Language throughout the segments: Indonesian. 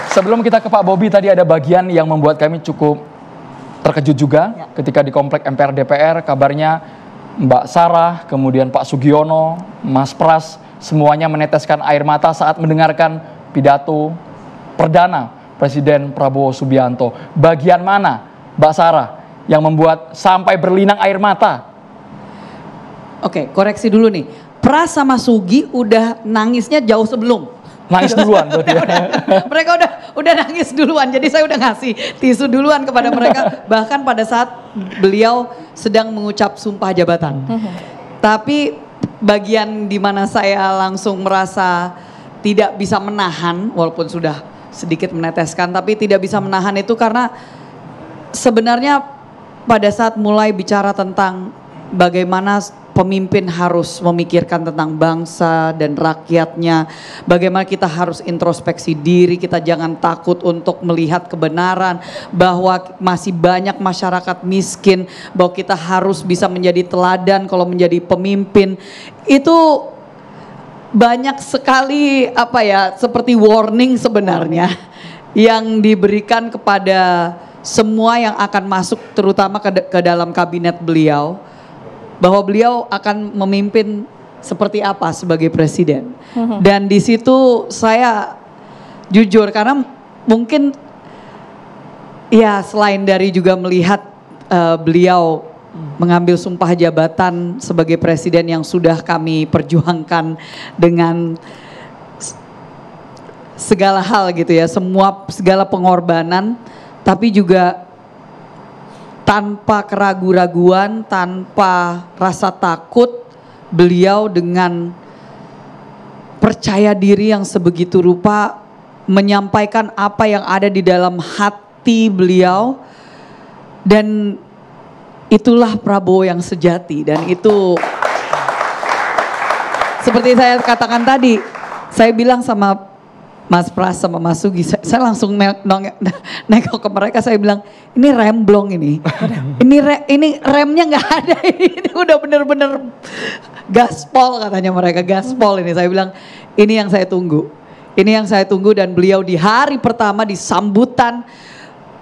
Sebelum kita ke Pak Bobi, tadi ada bagian yang membuat kami cukup terkejut juga ketika di komplek MPR DPR, kabarnya Mbak Sarah, kemudian Pak Sugiono, Mas Pras, semuanya meneteskan air mata saat mendengarkan pidato perdana Presiden Prabowo Subianto. Bagian mana, Mbak Sarah, yang membuat sampai berlinang air mata? Oke, koreksi dulu nih. Pras sama Sugi udah nangisnya jauh sebelum. Nangis duluan tuh dia. Mereka udah nangis duluan, jadi saya udah ngasih tisu duluan kepada mereka. Bahkan pada saat beliau sedang mengucap sumpah jabatan. Tapi bagian di mana saya langsung merasa tidak bisa menahan, walaupun sudah sedikit meneteskan, tapi tidak bisa menahan itu karena sebenarnya pada saat mulai bicara tentang bagaimana pemimpin harus memikirkan tentang bangsa dan rakyatnya, bagaimana kita harus introspeksi diri, kita jangan takut untuk melihat kebenaran, bahwa masih banyak masyarakat miskin, bahwa kita harus bisa menjadi teladan kalau menjadi pemimpin. Itu banyak sekali seperti warning sebenarnya yang diberikan kepada semua yang akan masuk terutama ke dalam kabinet beliau, bahwa beliau akan memimpin seperti apa sebagai presiden. Dan di situ saya jujur karena mungkin ya selain dari juga melihat beliau mengambil sumpah jabatan sebagai presiden yang sudah kami perjuangkan dengan segala hal gitu ya, segala pengorbanan, tapi juga tanpa keraguan-raguan, tanpa rasa takut, beliau dengan percaya diri yang sebegitu rupa menyampaikan apa yang ada di dalam hati beliau, dan itulah Prabowo yang sejati. Dan itu seperti saya katakan tadi, saya bilang sama Mas Pras sama Mas Sugi, saya langsung nengok ke mereka, saya bilang ini remblong ini remnya nggak ada, ini udah bener-bener gaspol katanya mereka, gaspol ini. Saya bilang ini yang saya tunggu, dan beliau di hari pertama di sambutan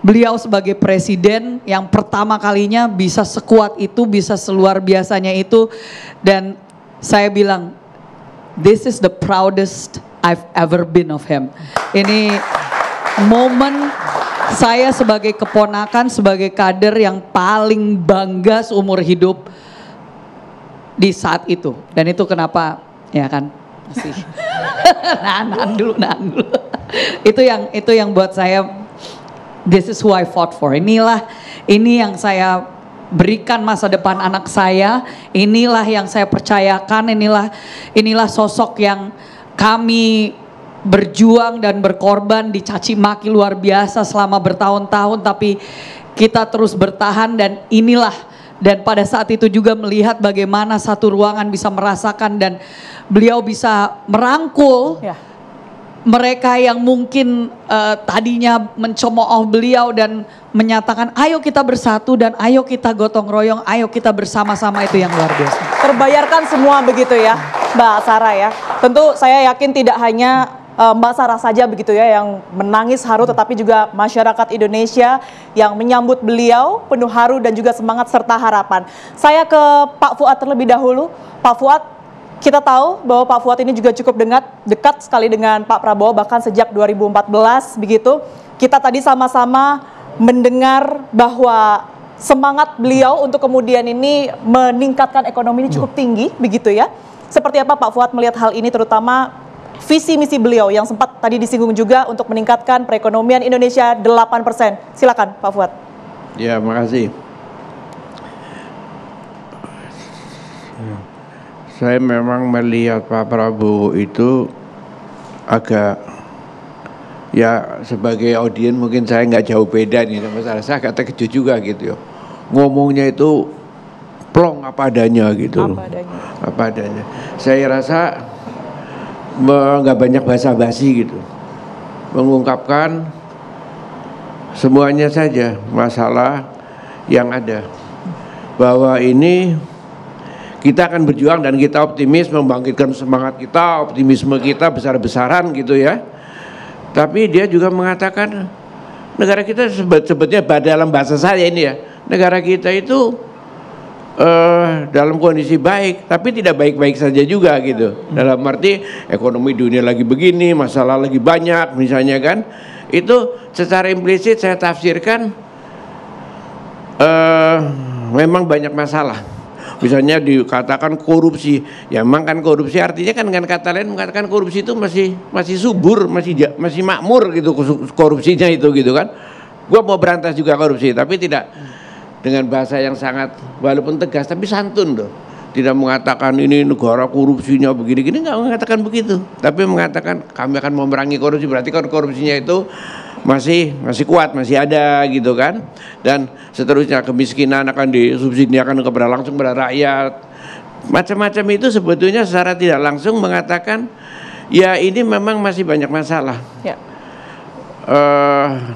beliau sebagai presiden yang pertama kalinya bisa sekuat itu, bisa seluar biasanya itu, dan saya bilang this is the proudest I've ever been of him. Ini momen saya sebagai keponakan, sebagai kader yang paling bangga seumur hidup di saat itu. Dan itu kenapa ya kan masih nahan dulu. Itu yang buat saya, this is who I fought for. Ini yang saya berikan masa depan anak saya. Inilah yang saya percayakan. Inilah sosok yang kami berjuang dan berkorban, dicaci maki luar biasa selama bertahun-tahun, tapi kita terus bertahan. Dan pada saat itu juga melihat bagaimana satu ruangan bisa merasakan, dan beliau bisa merangkul mereka yang mungkin tadinya mencemooh beliau dan menyatakan ayo kita bersatu dan ayo kita gotong royong, ayo kita bersama-sama. Itu yang luar biasa. Terbayarkan semua begitu ya Mbak Sarah ya. Tentu saya yakin tidak hanya Mbak Sarah saja begitu ya yang menangis haru, tetapi juga masyarakat Indonesia yang menyambut beliau penuh haru dan juga semangat serta harapan. Saya ke Pak Fuad terlebih dahulu. Pak Fuad, kita tahu bahwa Pak Fuad ini juga cukup dekat sekali dengan Pak Prabowo, bahkan sejak 2014 begitu. Kita tadi sama-sama mendengar bahwa semangat beliau untuk kemudian ini meningkatkan ekonomi ini cukup tinggi begitu ya. Seperti apa Pak Fuad melihat hal ini, terutama visi misi beliau yang sempat tadi disinggung juga untuk meningkatkan perekonomian Indonesia 8%. Silakan Pak Fuad. Ya, makasih. Saya memang melihat Pak Prabowo itu agak, ya sebagai audien mungkin saya nggak jauh beda nih sama saya agak terkejut juga gitu ya. Ngomongnya itu plong apa adanya gitu. Apa adanya. Saya rasa nggak banyak basa-basi gitu. Mengungkapkan semuanya saja masalah yang ada. Bahwa ini kita akan berjuang dan kita optimis, membangkitkan semangat kita, optimisme kita besar-besaran gitu ya. Tapi dia juga mengatakan negara kita sebetulnya dalam bahasa saya ini ya, negara kita itu dalam kondisi baik, tapi tidak baik-baik saja juga gitu. Dalam arti ekonomi dunia lagi begini, masalah lagi banyak misalnya kan. Itu secara implisit saya tafsirkan memang banyak masalah. Misalnya dikatakan korupsi, ya memang kan korupsi artinya kan dengan kata lain mengatakan korupsi itu masih subur, masih makmur gitu korupsinya itu gitu kan. Gua mau berantas juga korupsi, tapi tidak dengan bahasa yang sangat walaupun tegas tapi santun loh. Tidak mengatakan ini negara korupsinya begini-gini, nggak mengatakan begitu, tapi mengatakan kami akan memerangi korupsi. Berarti kalau korupsinya itu masih kuat, masih ada gitu kan. Dan seterusnya kemiskinan akan disubsidiakan langsung kepada rakyat. Macam-macam itu sebetulnya secara tidak langsung mengatakan ya ini memang masih banyak masalah. Ya,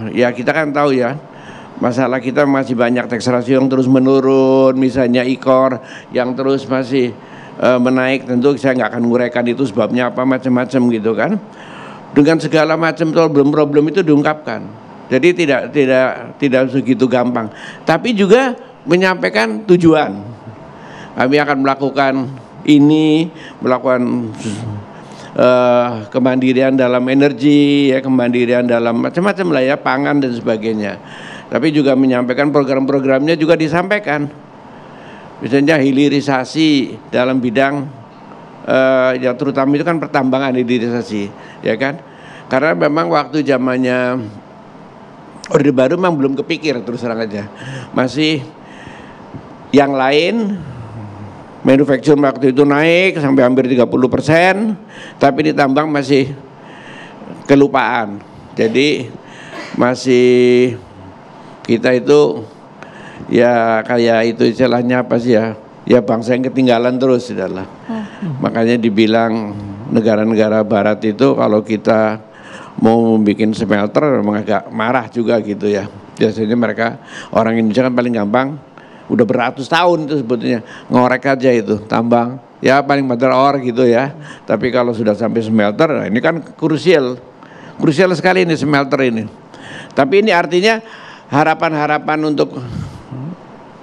ya kita kan tahu ya, masalah kita masih banyak tax ratio yang terus menurun, misalnya IKOR yang terus masih menaik. Tentu saya nggak akan nguraikan itu sebabnya apa, macam-macam gitu kan. Dengan segala macam problem-problem itu diungkapkan. Jadi tidak segitu gampang. Tapi juga menyampaikan tujuan. Kami akan melakukan ini, melakukan kemandirian dalam energi, ya, kemandirian dalam macam-macam lah ya, pangan dan sebagainya. Tapi juga menyampaikan program-programnya juga disampaikan. Misalnya hilirisasi dalam bidang ya terutama itu kan pertambangan, hilirisasi, ya kan? Karena memang waktu zamannya Orde Baru memang belum kepikir terus terang aja. Masih yang lain manufacturing waktu itu naik sampai hampir 30%, tapi di tambang masih kelupaan. Jadi masih kita itu ya kayak itu istilahnya apa sih ya? Ya bangsa yang ketinggalan terus adalah. Makanya dibilang negara-negara barat itu kalau kita mau bikin smelter memang agak marah juga gitu ya. Biasanya mereka orang Indonesia kan paling gampang udah beratus tahun itu sebetulnya ngorek aja itu tambang. Ya paling mother ore gitu ya. Tapi kalau sudah sampai smelter, nah ini kan krusial sekali ini smelter ini. Tapi ini artinya harapan-harapan untuk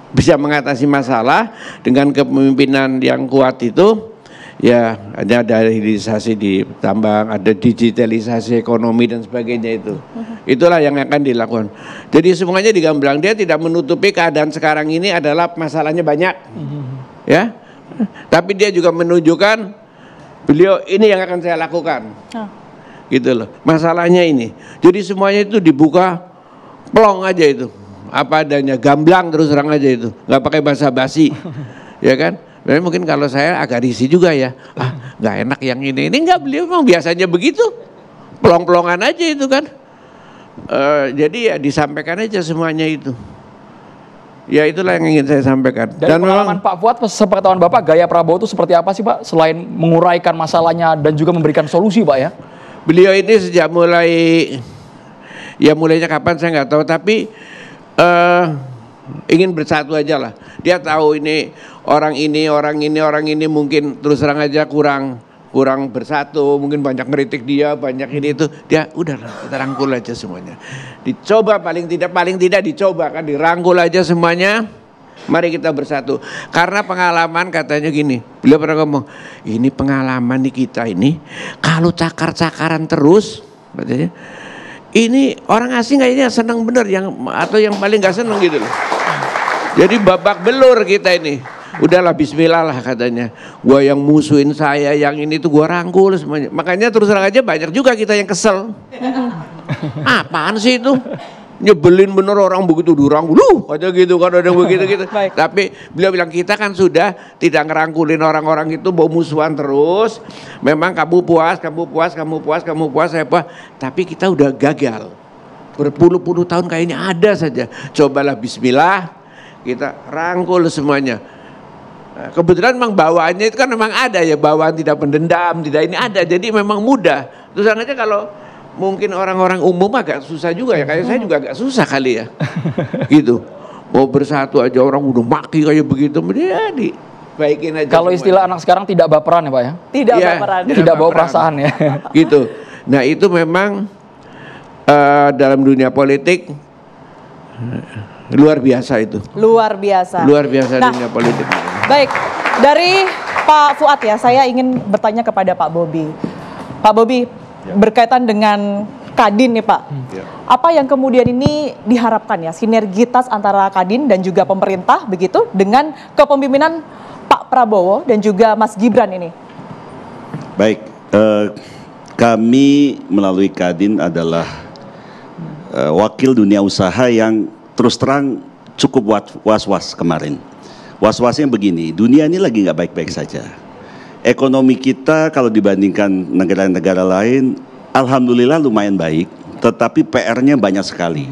bisa mengatasi masalah dengan kepemimpinan yang kuat itu ya, ada hilirisasi di tambang, ada digitalisasi ekonomi dan sebagainya itu. Itulah yang akan dilakukan. Jadi semuanya digamblang, dia tidak menutupi keadaan sekarang ini adalah masalahnya banyak. Ya. Tapi dia juga menunjukkan beliau ini yang akan saya lakukan. Gitu loh. Masalahnya ini. Jadi semuanya itu dibuka plong aja itu. Apa adanya, gamblang terus terang aja itu, nggak pakai basa-basi, ya kan? Dan mungkin kalau saya agak risih juga ya, nggak enak yang ini nggak, beliau memang biasanya begitu, pelong-pelongan aja itu kan. Jadi ya disampaikan aja semuanya itu. Ya itulah yang ingin saya sampaikan. Dan pengalaman memang, Pak Fuad, sepengetahuan Bapak, gaya Prabowo itu seperti apa sih Pak? Selain menguraikan masalahnya dan juga memberikan solusi Pak ya? Beliau ini sejak mulainya kapan saya nggak tahu, tapi ingin bersatu aja lah. Dia tahu ini orang ini mungkin terus terang aja kurang bersatu, mungkin banyak ngeritik dia, banyak ini itu. Dia udahlah kita rangkul aja semuanya. Dicoba paling tidak dicoba kan, dirangkul aja semuanya. Mari kita bersatu. Karena pengalaman katanya gini, beliau pernah ngomong, ini pengalaman di kita ini kalau cakar-cakaran terus katanya, ini orang asing kayaknya senang bener atau yang paling gak senang gitu loh. Jadi babak belur kita ini. Udahlah bismillah lah katanya. Gua yang musuhin saya, yang ini tuh gua rangkul semuanya. Makanya terus terang aja banyak juga kita yang kesel. Apaan sih itu? Nyebelin bener orang begitu dirangkul aja gitu kan, ada begitu. Tapi beliau bilang kita kan sudah tidak ngerangkulin orang-orang itu, bawa musuhan terus. Memang kamu puas, saya puas. Tapi kita udah gagal. Berpuluh-puluh tahun kayaknya ada saja. Cobalah bismillah, kita rangkul semuanya. Nah, kebetulan memang bawaannya itu kan memang ada ya, bawaan tidak pendendam, tidak ini ada. Jadi memang mudah. Terus aja kalau mungkin orang-orang umum agak susah juga ya, kayak saya juga agak susah kali ya. Gitu. Mau bersatu aja orang udah maki kayak begitu, ya dibaikin aja. Kalau istilah anak sekarang tidak baperan ya Pak ya? Tidak baperan. Tidak bawa perasaan ya. Gitu. Nah itu memang dalam dunia politik luar biasa itu. Luar biasa. Luar biasa Nah, dunia politik. baik, dari Pak Fuad ya, saya ingin bertanya kepada Pak Bobi. Pak Bobi, berkaitan dengan Kadin nih Pak, apa yang kemudian ini diharapkan ya, sinergitas antara Kadin dan juga pemerintah begitu dengan kepemimpinan Pak Prabowo dan juga Mas Gibran ini? Baik, kami melalui Kadin adalah wakil dunia usaha yang terus terang cukup was-was kemarin. Was-wasnya begini, dunia ini lagi nggak baik-baik saja. Ekonomi kita kalau dibandingkan negara-negara lain, alhamdulillah lumayan baik, tetapi PR-nya banyak sekali.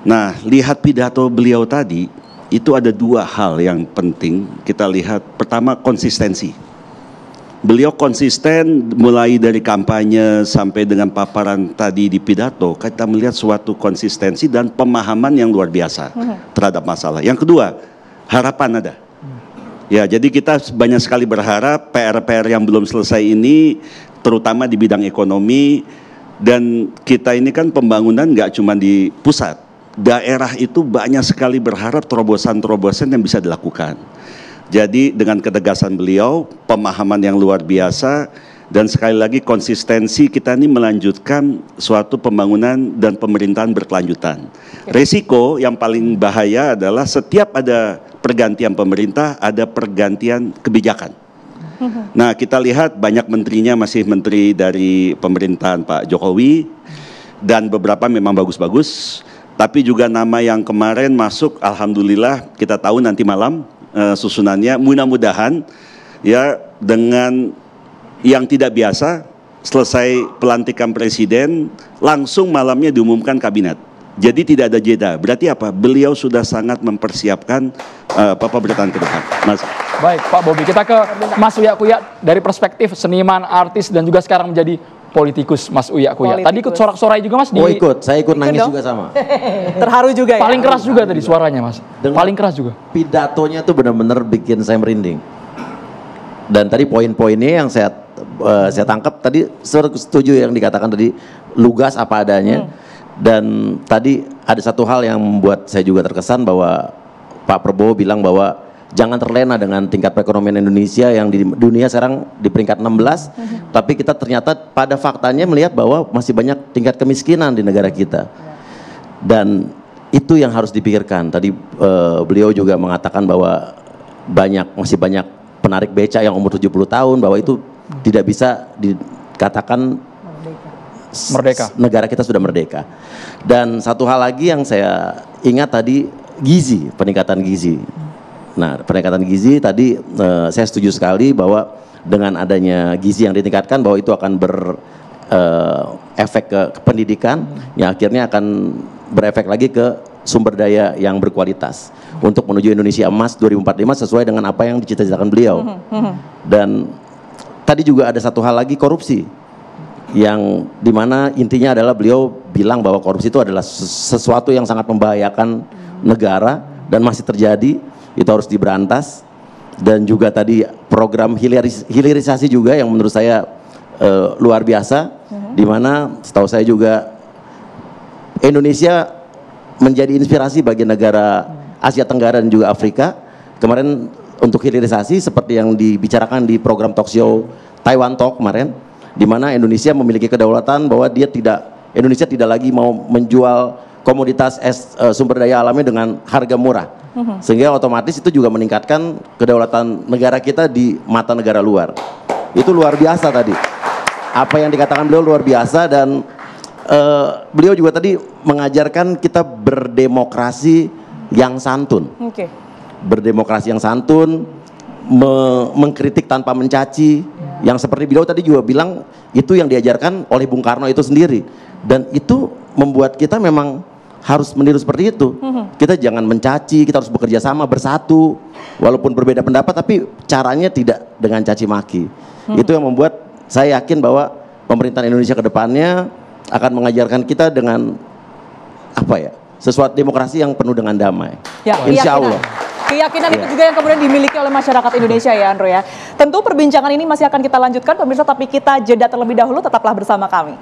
Nah, lihat pidato beliau tadi, itu ada dua hal yang penting kita lihat. Pertama, konsistensi. Beliau konsisten mulai dari kampanye sampai dengan paparan tadi di pidato, kita melihat suatu konsistensi dan pemahaman yang luar biasa terhadap masalah. Yang kedua, harapan ada. Ya, jadi kita banyak sekali berharap PR-PR yang belum selesai ini, terutama di bidang ekonomi, dan kita ini kan pembangunan nggak cuma di pusat, daerah itu banyak sekali berharap terobosan-terobosan yang bisa dilakukan. Jadi dengan ketegasan beliau, pemahaman yang luar biasa, dan sekali lagi konsistensi kita ini melanjutkan suatu pembangunan dan pemerintahan berkelanjutan. Resiko yang paling bahaya adalah setiap ada pergantian pemerintah, ada pergantian kebijakan. Nah, kita lihat banyak menterinya masih menteri dari pemerintahan Pak Jokowi, dan beberapa memang bagus-bagus, tapi juga nama yang kemarin masuk, alhamdulillah kita tahu nanti malam susunannya, mudah-mudahan ya dengan yang tidak biasa, selesai pelantikan presiden, langsung malamnya diumumkan kabinet. Jadi tidak ada jeda. Berarti apa? Beliau sudah sangat mempersiapkan pemerintahan ke depan. Mas. Baik, Pak Bobi, kita ke Mas Uya Kuya dari perspektif seniman, artis, dan juga sekarang menjadi politikus, Mas Uya Kuya. Tadi ikut sorak-sorai juga Mas? Oh ikut, saya ikut nangis juga sama. Terharu juga ya? Paling keras juga tadi suaranya Mas, paling keras juga. Pidatonya tuh benar-benar bikin saya merinding. Dan tadi poin-poinnya yang saya tangkap tadi, setuju yang dikatakan tadi, lugas apa adanya. Dan tadi ada satu hal yang membuat saya juga terkesan bahwa Pak Prabowo bilang bahwa jangan terlena dengan tingkat perekonomian Indonesia yang di dunia sekarang di peringkat 16, tapi kita ternyata pada faktanya melihat bahwa masih banyak tingkat kemiskinan di negara kita. Dan itu yang harus dipikirkan. Tadi beliau juga mengatakan bahwa masih banyak penarik beca yang umur 70 tahun, bahwa itu tidak bisa dikatakan merdeka. Negara kita sudah merdeka. Dan satu hal lagi yang saya ingat tadi, gizi, peningkatan gizi. Nah, peningkatan gizi tadi saya setuju sekali bahwa dengan adanya gizi yang ditingkatkan, bahwa itu akan berefek ke pendidikan, yang akhirnya akan berefek lagi ke sumber daya yang berkualitas untuk menuju Indonesia Emas 2045 sesuai dengan apa yang dicita-citakan beliau. Dan tadi juga ada satu hal lagi, korupsi, yang dimana intinya adalah beliau bilang bahwa korupsi itu adalah sesuatu yang sangat membahayakan negara dan masih terjadi, itu harus diberantas. Dan juga tadi program hilirisasi juga yang menurut saya luar biasa, dimana setahu saya juga Indonesia menjadi inspirasi bagi negara Asia Tenggara dan juga Afrika. Kemarin untuk hilirisasi seperti yang dibicarakan di program talk show Taiwan Talk kemarin, di mana Indonesia memiliki kedaulatan bahwa Indonesia tidak lagi mau menjual komoditas sumber daya alamnya dengan harga murah, sehingga otomatis itu juga meningkatkan kedaulatan negara kita di mata negara luar. Itu luar biasa tadi, apa yang dikatakan beliau luar biasa. Dan beliau juga tadi mengajarkan kita berdemokrasi yang santun, berdemokrasi yang santun, mengkritik tanpa mencaci. Yang seperti beliau tadi juga bilang, itu yang diajarkan oleh Bung Karno itu sendiri. Dan itu membuat kita memang harus meniru seperti itu. Kita jangan mencaci, kita harus bekerja sama, bersatu. Walaupun berbeda pendapat, tapi caranya tidak dengan caci maki. Itu yang membuat saya yakin bahwa pemerintahan Indonesia ke depannya akan mengajarkan kita dengan sesuatu demokrasi yang penuh dengan damai. Ya, insya Allah. Keyakinan itu juga yang kemudian dimiliki oleh masyarakat Indonesia ya Andro ya. Tentu perbincangan ini masih akan kita lanjutkan pemirsa, tapi kita jeda terlebih dahulu, tetaplah bersama kami.